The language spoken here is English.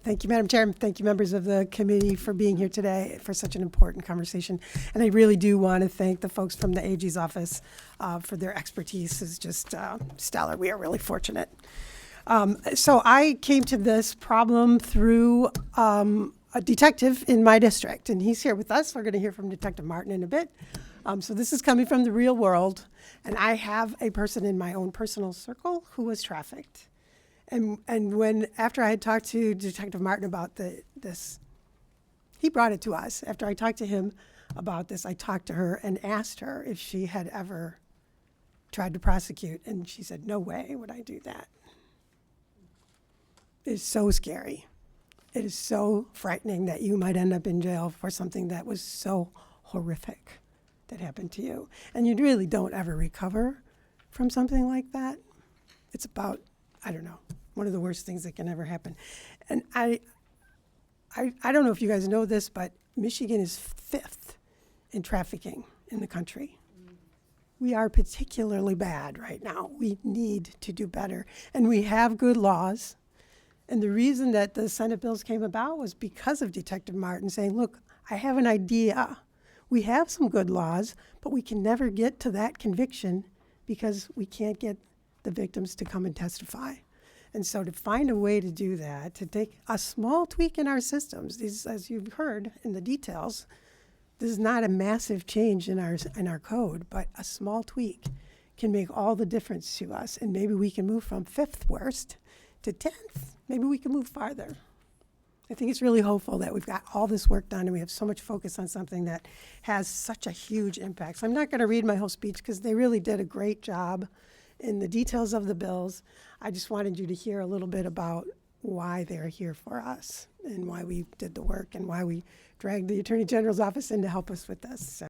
Thank you, Madam Chair, and thank you, members of the committee, for being here today for such an important conversation. And I really do want to thank the folks from the AG's office for their expertise. Is just stellar. We are really fortunate. So I came to this problem through a detective in my district, and he's here with us. We're going to hear from Detective Martin in a bit. So this is coming from the real world, and I have a person in my own personal circle who was trafficked. And when, after I had talked to Detective Martin about this, he brought it to us. After I talked to him about this, I talked to her and asked her if she had ever tried to prosecute. And she said, no way would I do that. It's so scary. It is so frightening that you might end up in jail for something that was so horrific that happened to you. And you really don't ever recover from something like that. It's about, I don't know, one of the worst things that can ever happen. And I don't know if you guys know this, but Michigan is 5th in trafficking in the country. We are particularly bad right now. We need to do better. And we have good laws. And the reason that the Senate bills came about was because of Detective Martin saying, look, I have an idea. We have some good laws, but we can never get to that conviction because we can't get the victims to come and testify. And so to find a way to do that, to take a small tweak in our systems, these, as you've heard in the details, this is not a massive change in our code, but a small tweak can make all the difference to us. And maybe we can move from 5th worst to 10th. Maybe we can move farther. I think it's really hopeful that we've got all this work done and we have so much focus on something that has such a huge impact. So I'm not going to read my whole speech because they really did a great job in the details of the bills. I just wanted you to hear a little bit about why they're here for us and why we did the work and why we dragged the Attorney General's office in to help us with this. So.